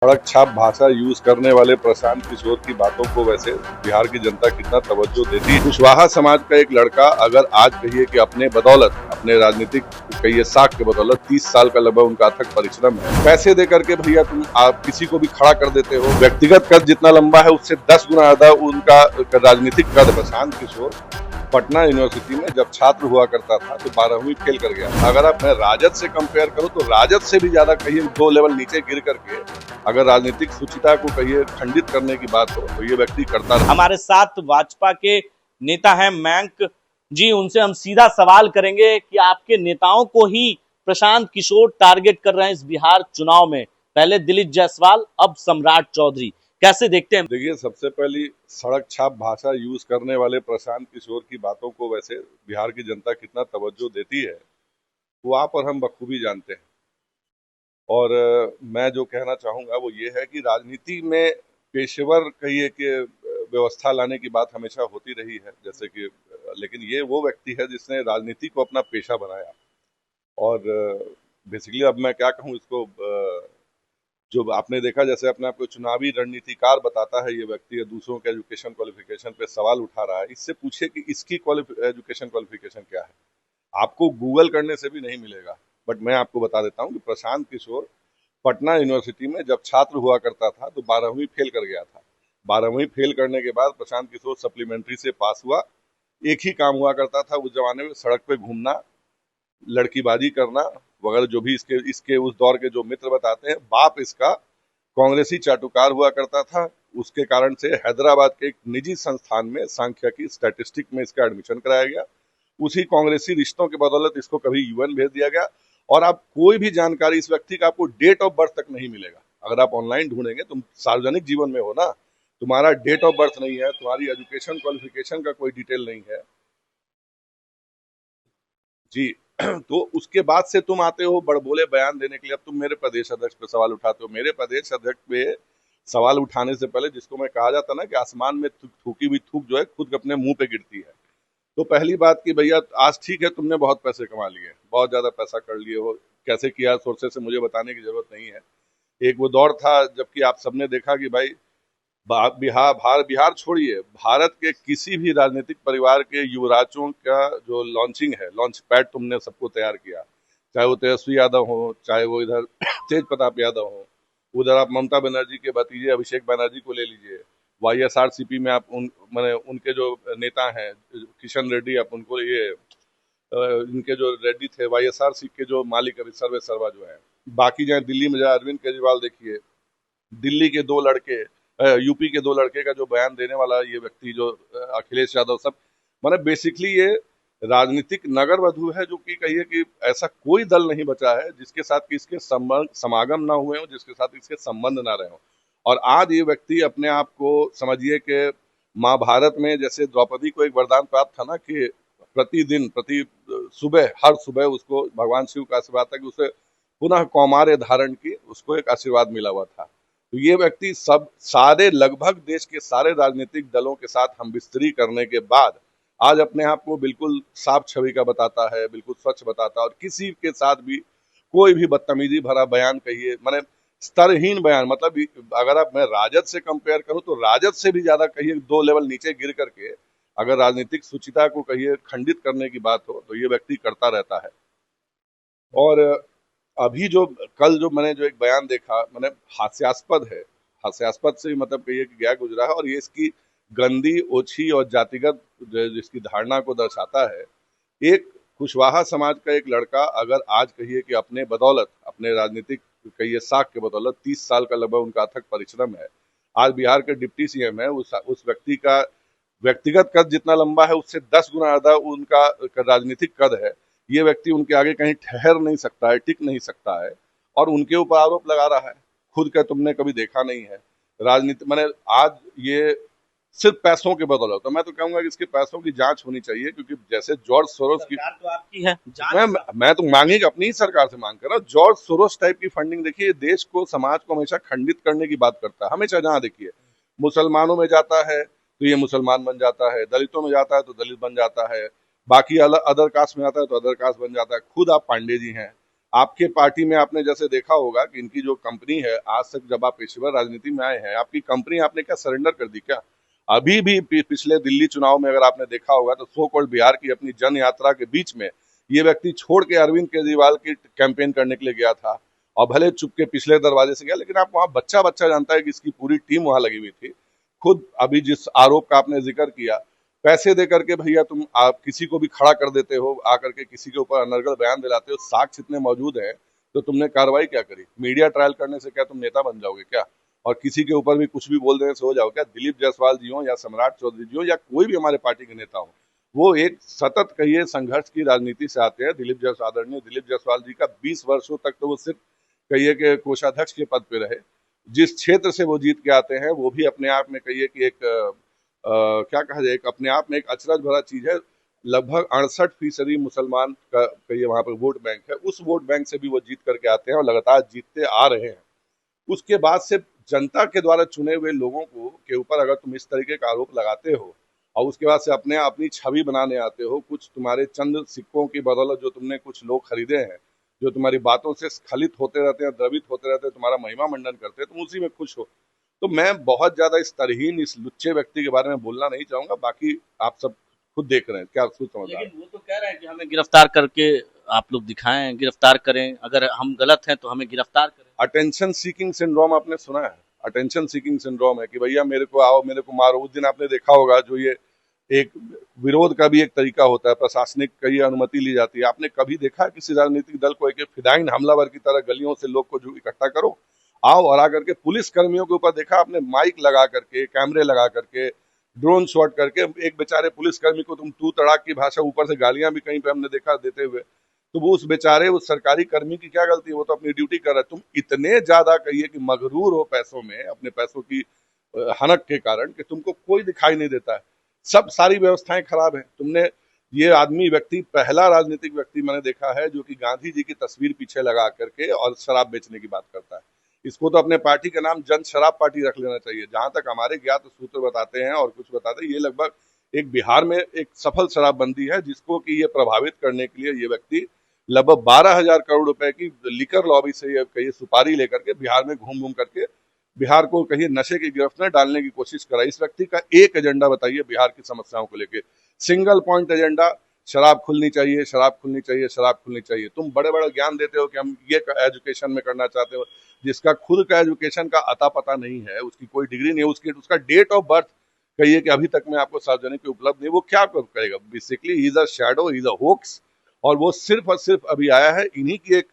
सड़क छाप भाषा यूज करने वाले प्रशांत किशोर की बातों को वैसे बिहार की जनता कितना तवज्जो देती है। कुशवाहा समाज का एक लड़का अगर आज कहिए कि अपने बदौलत, अपने राजनीतिक कहिए साख के बदौलत 30 साल का लगभग उनका अथक परिश्रम है, पैसे दे करके भैया तुम आप किसी को भी खड़ा कर देते हो। व्यक्तिगत कद जितना लंबा है उससे 10 गुना ज्यादा उनका राजनीतिक कद। प्रशांत किशोर पटना यूनिवर्सिटी में जब छात्र हुआ करता था तो 12वीं फेल कर गया। अगर आप मैं राजद से कंपेयर करूं तो राजद से भी ज्यादा कहिए 2 लेवल नीचे गिर करके अगर राजनीतिक शुचिता को कहिए खंडित करने की बात हो तो ये व्यक्ति करता रहा। हमारे साथ भाजपा के नेता हैं मयंक जी, उनसे हम सीधा सवाल करेंगे कि आपके नेताओं को ही प्रशांत किशोर टारगेट कर रहे हैं इस बिहार चुनाव में। पहले दिलीप जायसवाल, अब सम्राट चौधरी, कैसे देखते हैं? देखिए, सबसे पहली सड़क छाप भाषा यूज करने वाले प्रशांत किशोर की बातों को वैसे बिहार की जनता कितना तवज्जो देती है वो आप और हम बखूबी जानते हैं। और मैं जो कहना चाहूंगा वो ये है कि राजनीति में पेशेवर कहिए कि व्यवस्था लाने की बात हमेशा होती रही है, जैसे कि लेकिन ये वो व्यक्ति है जिसने राजनीति को अपना पेशा बनाया। और बेसिकली अब मैं क्या कहूँ इसको, जो आपने देखा जैसे अपने आप को चुनावी रणनीतिकार बताता है ये व्यक्ति, या दूसरों के एजुकेशन क्वालिफिकेशन पे सवाल उठा रहा है। इससे पूछे कि इसकी एजुकेशन क्वालिफिकेशन क्या है, आपको गूगल करने से भी नहीं मिलेगा। बट मैं आपको बता देता हूँ कि प्रशांत किशोर पटना यूनिवर्सिटी में जब छात्र हुआ करता था तो 12वीं फेल कर गया था। 12वीं फेल करने के बाद प्रशांत किशोर सप्लीमेंट्री से पास हुआ। एक ही काम हुआ करता था उस जमाने में, सड़क पे घूमना, लड़कीबाजी करना वगैरह। जो भी इसके इसके उस दौर के जो मित्र बताते हैं, बाप इसका कांग्रेसी चाटुकार हुआ करता था। उसके कारण से हैदराबाद के एक निजी संस्थान में सांख्यिकी स्टैटिस्टिक में इसका एडमिशन कराया गया। उसी कांग्रेसी रिश्तों के बदौलत इसको कभी यूएन भेज दिया गया। और आप कोई भी जानकारी इस व्यक्ति का आपको डेट ऑफ बर्थ तक नहीं मिलेगा। अगर आप ऑनलाइन ढूंढेंगे, तुम सार्वजनिक जीवन में हो ना, तुम्हारा डेट ऑफ बर्थ नहीं है, तुम्हारी एजुकेशन क्वालिफिकेशन का कोई डिटेल नहीं है जी। तो उसके बाद से तुम आते हो बड़बोले बयान देने के लिए। अब तुम मेरे प्रदेश अध्यक्ष पे सवाल उठाते हो। मेरे प्रदेश अध्यक्ष पे सवाल उठाने से पहले, जिसको मैं कहा जाता ना कि आसमान में थूकी हुई थूक जो है खुद अपने मुंह पे गिरती है। तो पहली बात कि भैया आज ठीक है, तुमने बहुत पैसे कमा लिए, बहुत ज्यादा पैसा कर लिए हो, कैसे किया सोर्सेस से मुझे बताने की जरूरत नहीं है। एक वो दौर था जबकि आप सबने देखा कि भाई बिहार छोड़िए, भारत के किसी भी राजनीतिक परिवार के युवराजों का जो लॉन्चिंग है, लॉन्च पैड तुमने सबको तैयार किया। चाहे वो तेजस्वी यादव हो, चाहे वो इधर तेज प्रताप यादव हो, उधर आप ममता बनर्जी के भतीजे अभिषेक बनर्जी को ले लीजिए। वाईएसआरसीपी में आप मैंने उनके जो नेता हैं किशन रेड्डी, आप उनको ये इनके जो रेड्डी थे वाईएसआरसी के जो मालिक अभी सर्वे सर्वा जो है। बाकी जाए दिल्ली में जाए अरविंद केजरीवाल देखिए, दिल्ली के 2 लड़के, यूपी के 2 लड़के का जो बयान देने वाला ये व्यक्ति जो अखिलेश यादव, सब माने बेसिकली ये राजनीतिक नगर वधु है। जो कि कहिए कि ऐसा कोई दल नहीं बचा है जिसके साथ कि इसके समागम ना हुए हो, जिसके साथ इसके संबंध ना रहे हो। और आज ये व्यक्ति अपने आप को समझिए कि महाभारत में जैसे द्रौपदी को एक वरदान प्राप्त था ना कि प्रतिदिन प्रति सुबह हर सुबह उसको भगवान शिव का आशीर्वाद था कि उसे पुनः कौमार्य धारण की, उसको एक आशीर्वाद मिला हुआ था। तो ये व्यक्ति सब सारे लगभग देश के सारे राजनीतिक दलों के साथ हम बिस्तरी करने के बाद आज अपने आप को बिल्कुल साफ छवि का बताता है, बिल्कुल स्वच्छ बताता है। और किसी के साथ भी कोई भी बदतमीजी भरा बयान कहिए, माने स्तरहीन बयान, मतलब अगर आप मैं राजद से कंपेयर करूं तो राजद से भी ज्यादा कहिए 2 लेवल नीचे गिर करके अगर राजनीतिक शुचिता को कहिए खंडित करने की बात हो तो ये व्यक्ति करता रहता है। और अभी जो कल जो मैंने जो एक बयान देखा, मैंने हास्यास्पद है, हास्यास्पद से भी मतलब कहिए कि गया गुजरा है। और ये इसकी गंदी, ओछी और जातिगत जिसकी धारणा को दर्शाता है। एक कुशवाहा समाज का एक लड़का अगर आज कहिए कि अपने बदौलत, अपने राजनीतिक कहिए साख के बदौलत 30 साल का लगभग उनका अथक परिश्रम है, आज बिहार के डिप्टी सीएम है। उस व्यक्ति का व्यक्तिगत कद जितना लंबा है उससे 10 गुना ज्यादा उनका राजनीतिक कद है। ये व्यक्ति उनके आगे कहीं ठहर नहीं सकता है, टिक नहीं सकता है। और उनके ऊपर आरोप लगा रहा है, खुद का तुमने कभी देखा नहीं है राजनीति। मैंने आज ये सिर्फ पैसों के बदौलत, तो मैं तो कहूंगा कि इसके पैसों की जांच होनी चाहिए। क्योंकि जैसे जॉर्ज सोरोस की, सरकार तो आपकी है, मैं तो मांगी अपनी ही सरकार से मांग कर रहा हूँ। जॉर्ज सोरोस टाइप की फंडिंग देखिए, देश को, समाज को हमेशा खंडित करने की बात करता है। हमेशा जहां देखिए मुसलमानों में जाता है तो ये मुसलमान बन जाता है, दलितों में जाता है तो दलित बन जाता है, बाकी अदर कास्ट में आता है तो अदर कास्ट बन जाता है। खुद आप पांडे जी हैं, आपके पार्टी में आपने जैसे देखा होगा कि इनकी जो कंपनी है, आज तक जब आप पेशेवर राजनीति में आए हैं, आपकी कंपनी आपने क्या सरेंडर कर दी क्या? अभी भी पिछले दिल्ली चुनाव में अगर आपने देखा होगा तो सो कॉल्ड बिहार की अपनी जन यात्रा के बीच में ये व्यक्ति छोड़ के अरविंद केजरीवाल की कैंपेन करने के लिए गया था, और भले चुप के पिछले दरवाजे से गया, लेकिन आप वहां बच्चा बच्चा जानता है कि इसकी पूरी टीम वहां लगी हुई थी। खुद अभी जिस आरोप का आपने जिक्र किया, पैसे दे करके भैया तुम आप किसी को भी खड़ा कर देते हो, आकर के किसी के ऊपर अनर्गल बयान दिलाते हो, साक्ष्य इतने मौजूद हैं, तो तुमने कार्रवाई क्या करी? मीडिया ट्रायल करने से क्या तुम नेता बन जाओगे क्या? और किसी के ऊपर भी कुछ भी बोल देने से हो जाओगे क्या? दिलीप जायसवाल जी हो या सम्राट चौधरी जी हो या कोई भी हमारे पार्टी के नेता हो, वो एक सतत कहिए संघर्ष की राजनीति से आते हैं। आदरणीय दिलीप जायसवाल जी का 20 वर्षों तक तो वो सिर्फ कहिए कि कोषाध्यक्ष के पद पे रहे। जिस क्षेत्र से वो जीत के आते हैं वो भी अपने आप में कहिए कि एक क्या कहा जाए, एक अपने आप में एक अचरज भरा चीज है। लगभग 68% मुसलमान का कहिए वहां पर वोट बैंक है, उस वोट बैंक से भी वो जीत करके आते हैं और लगातार जीतते आ रहे हैं। उसके बाद से जनता के द्वारा चुने हुए लोगों को के ऊपर अगर तुम इस तरीके का आरोप लगाते हो और उसके बाद से अपने अपनी छवि बनाने आते हो, कुछ तुम्हारे चंद सिक्कों की बदौलत जो तुमने कुछ लोग खरीदे हैं, जो तुम्हारी बातों से स्खलित होते रहते हैं, द्रवित होते रहते हैं, तुम्हारा महिमा मंडन करते हैं, तुम उसी में खुश हो। तो मैं बहुत ज्यादा इस तरहीन, इस लुच्चे व्यक्ति के बारे में बोलना नहीं चाहूंगा। बाकी आप सब खुद देख रहे हैं, क्या खुद समझदार लेकिन वो तो कह रहे हैं कि हमें गिरफ्तार करके आप लोग दिखाएं, गिरफ्तार करें, अगर हम गलत हैं तो हमें गिरफ्तार करें। अटेंशन सीकिंग सिंड्रोम आपने सुना है? अटेंशन सीकिंग सिंड्रोम है कि भैया मेरे को आओ, मेरे को मारो। उस दिन आपने देखा होगा जो ये एक विरोध का भी एक तरीका होता है, प्रशासनिक कई अनुमति ली जाती है। आपने कभी देखा है किसी राजनीतिक दल को एक फिदाइन हमलावर की तरह गलियों से लोग को जो इकट्ठा करो, आओ, और आकर के पुलिस कर्मियों के ऊपर देखा आपने माइक लगा करके, कैमरे लगा करके, ड्रोन शॉट करके एक बेचारे पुलिस कर्मी को तुम तू तड़ाक की भाषा, ऊपर से गालियां भी कहीं पे हमने देखा देते हुए। तो वो उस बेचारे उस सरकारी कर्मी की क्या गलती है? वो तो अपनी ड्यूटी कर रहा है। तुम इतने ज्यादा कहिए कि मगरूर हो पैसों में, अपने पैसों की हनक के कारण, कि तुमको कोई दिखाई नहीं देता है। सब सारी व्यवस्थाएं खराब है। तुमने ये आदमी व्यक्ति पहला राजनीतिक व्यक्ति मैंने देखा है जो कि गांधी जी की तस्वीर पीछे लगा करके और शराब बेचने की बात करता है। इसको तो अपने पार्टी का नाम जन शराब पार्टी रख लेना चाहिए। जहां तक हमारे ज्ञात सूत्र बताते हैं और कुछ बताते हैं, ये लगभग एक बिहार में एक सफल शराबबंदी है, जिसको कि ये प्रभावित करने के लिए ये व्यक्ति लगभग 12,000 करोड़ रुपए की लिकर लॉबी से ये कहिए सुपारी लेकर के बिहार में घूम घूम करके बिहार को कहिए नशे की गिरफ्त में डालने की कोशिश करा। इस व्यक्ति का एक एजेंडा बताइए बिहार की समस्याओं को लेके, सिंगल पॉइंट एजेंडा, शराब खुलनी चाहिए, शराब खुलनी चाहिए, शराब खुलनी चाहिए। तुम बड़े बड़े ज्ञान देते हो कि हम ये एजुकेशन में करना चाहते हो, जिसका खुद का एजुकेशन का अता पता नहीं है, उसकी कोई डिग्री नहीं है, उसकी उसका डेट ऑफ बर्थ कहिए कि अभी तक में आपको सार्वजनिक उपलब्ध नहीं, वो क्या करेगा? Basically he is a shadow, he is a hoax. और वो सिर्फ और सिर्फ अभी आया है, इन्हीं की एक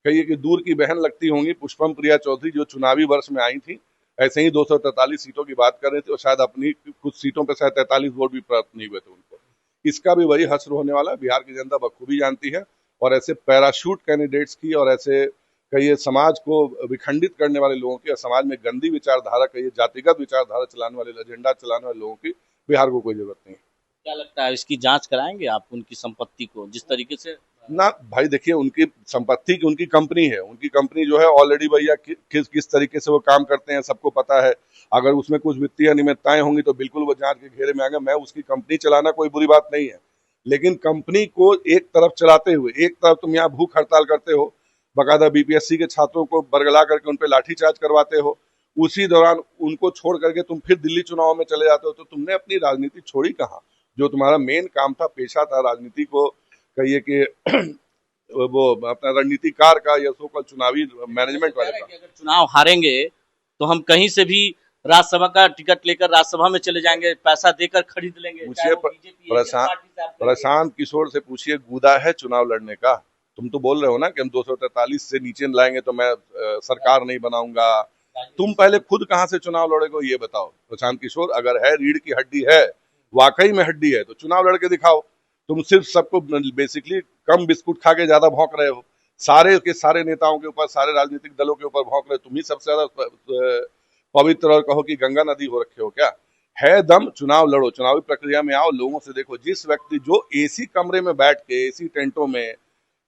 कहिए कि दूर की बहन लगती होंगी पुष्पम प्रिया चौधरी, जो चुनावी वर्ष में आई थी, ऐसे ही 243 सीटों की बात कर रहे थे और शायद अपनी कुछ सीटों पर शायद 43 वोट भी प्राप्त नहीं हुए थे उनको। इसका भी वही हश्र होने वाला है, बिहार की जनता बखूबी जानती है। और ऐसे पैराशूट कैंडिडेट्स की और ऐसे कहिए समाज को विखंडित करने वाले लोगों की, और समाज में गंदी विचारधारा कहिए जातिगत विचारधारा चलाने वाले, एजेंडा चलाने वाले लोगों की बिहार को कोई जरूरत नहीं है। क्या लगता है इसकी जांच कराएंगे आप, उनकी संपत्ति को जिस तरीके से? ना भाई, देखिए उनकी संपत्ति की उनकी कंपनी है, उनकी कंपनी जो है ऑलरेडी भैया किस किस तरीके से वो काम करते हैं सबको पता है। अगर उसमें कुछ वित्तीय अनियमितताएं होंगी तो बिल्कुल वो जांच के घेरे में आएंगे। मैं उसकी कंपनी चलाना कोई बुरी बात नहीं है, लेकिन कंपनी को एक तरफ चलाते हुए एक तरफ तुम यहाँ भूख हड़ताल करते हो, बकायदा बीपीएससी के छात्रों को बरगला करके उन पर लाठीचार्ज करवाते हो, उसी दौरान उनको छोड़ करके तुम फिर दिल्ली चुनाव में चले जाते हो। तो तुमने अपनी राजनीति छोड़ी कहाँ? जो तुम्हारा मेन काम था, पेशा था राजनीति को कहिए कि वो अपना रणनीतिकार का या सो कॉल्ड चुनावी मैनेजमेंट वाले का। अगर चुनाव हारेंगे तो हम कहीं से भी राज्यसभा का टिकट लेकर राज्यसभा में चले जाएंगे, पैसा देकर खरीद लेंगे। पूछिए प्रशांत किशोर से पूछिए, गुदा है चुनाव लड़ने का? तुम तो बोल रहे हो ना कि हम 243 से नीचे लाएंगे तो मैं सरकार नहीं बनाऊंगा। तुम पहले खुद कहां से चुनाव लड़ोगे ये बताओ प्रशांत किशोर। अगर है रीढ़ की हड्डी है, वाकई में हड्डी है, तो चुनाव लड़के दिखाओ। तुम सिर्फ सबको बेसिकली कम बिस्कुट खा के ज्यादा भौंक रहे हो, सारे के सारे नेताओं के ऊपर, सारे राजनीतिक दलों के ऊपर भौंक रहे हो। तुम ही सबसे ज्यादा पवित्र और कहो कि गंगा नदी हो रखे हो क्या? है दम, चुनाव लड़ो, चुनावी प्रक्रिया में आओ, लोगों से देखो। जिस व्यक्ति जो एसी कमरे में बैठ के, एसी टेंटों में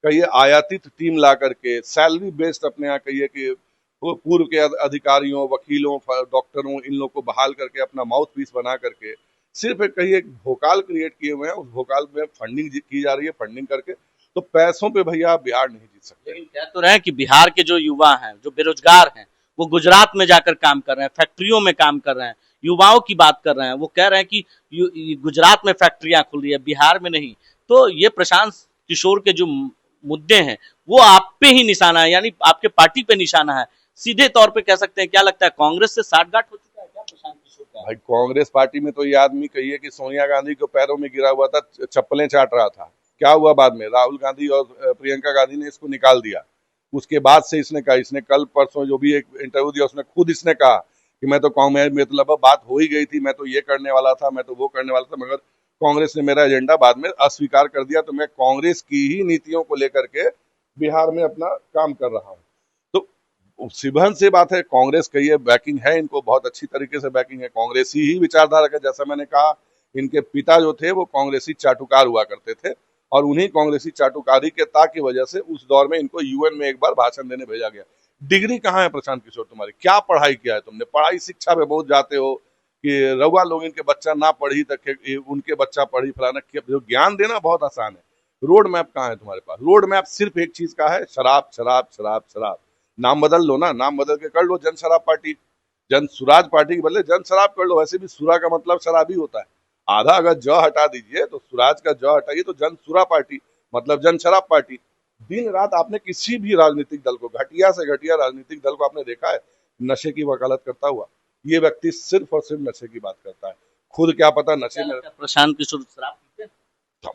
कहिए आयातित टीम ला करके, सैलरी बेस्ड अपने यहाँ कहिए कि पूर्व के अधिकारियों, वकीलों, डॉक्टरों, इन लोग को बहाल करके अपना माउथ पीस बना करके सिर्फ कहिए भोकाल क्रिएट किए हुए हैं, उस भोकाल में फंडिंग की जा रही है, फंडिंग करके। तो पैसों पे भैया आप बिहार नहीं जीत सकते। लेकिन कह तो रहे हैं कि बिहार के जो युवा हैं, जो बेरोजगार हैं, वो गुजरात में जाकर काम कर रहे हैं, फैक्ट्रियों में काम कर रहे हैं, युवाओं की बात कर रहे हैं। वो कह रहे हैं कि गुजरात में फैक्ट्रियां खुल रही है, बिहार में नहीं। तो ये प्रशांत किशोर के जो मुद्दे हैं, वो आप पे ही निशाना है, यानी आपके पार्टी पे निशाना है। सीधे तौर पे कह सकते हैं, क्या लगता है कांग्रेस से साठगांठ हो चुका है क्या प्रशांत किशोर का? भाई कांग्रेस पार्टी में तो ये आदमी कहिए कि सोनिया गांधी के पैरों में गिरा हुआ था, चप्पलें चाट रहा था। क्या हुआ बाद में? राहुल गांधी और प्रियंका गांधी ने इसको निकाल दिया। उसके बाद से इसने कहा, इसने कल परसों जो भी एक इंटरव्यू दिया उसने खुद इसने कहा कि मैं तो कांग्रेस में, मतलब बात हो ही गई थी, मैं तो ये करने वाला था, मैं तो वो करने वाला था, मगर कांग्रेस ने मेरा एजेंडा बाद में अस्वीकार कर दिया, तो मैं कांग्रेस की ही नीतियों को लेकर के बिहार में अपना काम कर रहा हूँ। तो सिबहन से बात है, कांग्रेस का ये बैकिंग है, इनको बहुत अच्छी तरीके से बैकिंग है, कांग्रेसी ही विचारधारा का। जैसा मैंने कहा, इनके पिता जो थे वो कांग्रेसी चाटुकार हुआ करते थे, और उन्हीं कांग्रेसी चाटुकारी के ताक की वजह से उस दौर में इनको यूएन में एक बार भाषण देने भेजा गया। डिग्री कहाँ है प्रशांत किशोर तुम्हारी? क्या पढ़ाई किया है तुमने? पढ़ाई शिक्षा पे बहुत जाते हो कि रउआ लोग इनके बच्चा ना पढ़ी तक उनके बच्चा पढ़ी फलाना। जो ज्ञान देना बहुत आसान है, रोड मैप कहाँ है तुम्हारे पास? रोड मैप सिर्फ एक चीज का है, शराब शराब शराब शराब। नाम बदल लो ना, नाम बदल के कर लो जन शराब पार्टी, जन सुराज पार्टी के बदले जन शराब कर लो। वैसे भी सुरा का मतलब शराबी होता है। आधा अगर ज हटा दीजिए तो सुराज का ज हटाइए तो जन सुरा पार्टी, मतलब जन शराब पार्टी। दिन रात आपने किसी भी राजनीतिक दल को, घटिया से घटिया राजनीतिक दल को आपने देखा है नशे की वकालत करता हुआ? ये व्यक्ति सिर्फ और सिर्फ नशे की बात करता है। खुद क्या पता नशे में, प्रशांत किशोर शराब पीते हैं?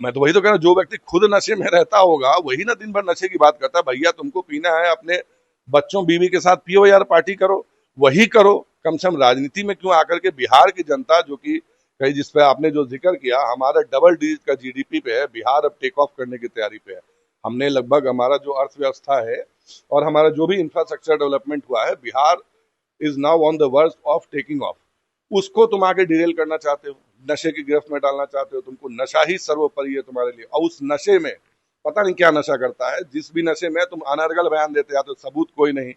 मैं तो वही तो कह रहा हूँ, जो व्यक्ति खुद नशे में रहता होगा वही ना दिन भर नशे की बात करता है। भैया तुमको पीना है, अपने बच्चों बीवी के साथ पियो यार, पार्टी करो, वही करो। कम से कम राजनीति में क्यों आकर के? बिहार की जनता जो कि कहीं, जिस पे आपने जो जिक्र किया, हमारा डबल डिजिट का जीडीपी पे है, बिहार अब टेक ऑफ करने की तैयारी पे है। हमने लगभग, हमारा जो अर्थव्यवस्था है और हमारा जो भी इंफ्रास्ट्रक्चर डेवलपमेंट हुआ है, Bihar is now on the worst of taking of. उसको तुम आके डिरेल करना चाहते हो, नशे की गिरफ्त में डालना चाहते हो। तुमको नशा ही सर्वोपरि है तुम्हारे लिए, और उस नशे में पता नहीं क्या नशा करता है। जिस भी नशे में तुम अनर्गल बयान देते आते हो, सबूत कोई नहीं,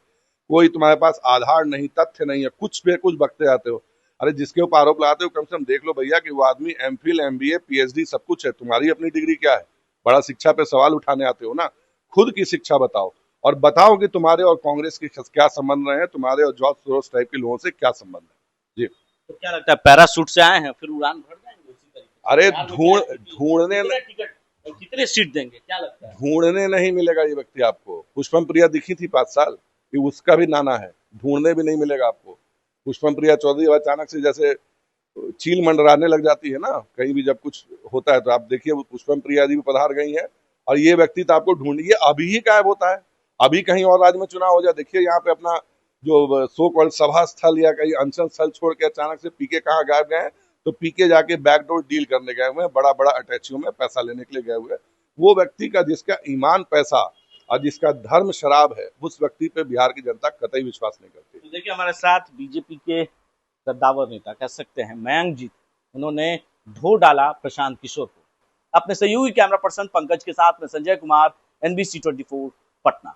कोई तुम्हारे पास आधार नहीं, तथ्य नहीं है, कुछ पे कुछ बकते आते हो। अरे जिसके ऊपर आरोप लगाते हो, कम से कम देख लो भैया कि वो आदमी एमफिल एमबीए पीएचडी सब कुछ है, तुम्हारी अपनी डिग्री क्या है? बड़ा शिक्षा पे सवाल उठाने आते हो ना, खुद की शिक्षा बताओ, और बताओ कि तुम्हारे और कांग्रेस के क्या संबंध रहे हैं, तुम्हारे और जॉर्ज सोरोस टाइप के लोगों से क्या संबंध है। जी, तो क्या लगता है पैराशूट से आए हैं, फिर उड़ान भर जाएंगे उसी तरीके से? अरे बिहार में क्या है कि ढूंढने टिकट और कितने सीट देंगे, क्या लगता है? ढूंढने नहीं मिलेगा ये व्यक्ति आपको। पुष्पम प्रिया दिखी थी 5 साल कि उसका भी नाना है, ढूंढने भी नहीं मिलेगा आपको। पुष्पम प्रिया चौधरी अचानक से जैसे चील मंडराने लग जाती है ना, कहीं भी जब कुछ होता है, तो आप देखिए वो पुष्पम प्रिया जी भी पधार गई है, और ये व्यक्ति तो आपको ढूंढिए अभी ही गायब होता है। अभी कहीं और राज्य में चुनाव हो जाए, देखिए यहाँ पे अपना जो सो कॉल्ड सभा स्थल या कहीं अनशन स्थल छोड़ के अचानक से पीके कहाँ गायब गए हैं? तो पीके जाके बैकडोर डील करने गए हुए हैं, बड़ा बड़ा अटैचियों में पैसा लेने के लिए गए हुए हैं। वो व्यक्ति का, जिसका ईमान पैसा और जिसका धर्म शराब है, उस व्यक्ति पे बिहार की जनता कतई विश्वास नहीं करती। तो देखिए हमारे साथ बीजेपी के कद्दावर नेता कह सकते हैं मयंक जी, उन्होंने ढो डाला प्रशांत किशोर को। अपने सहयोगी कैमरा पर्सन पंकज के साथ में संजय कुमार, NBC 24 पटना।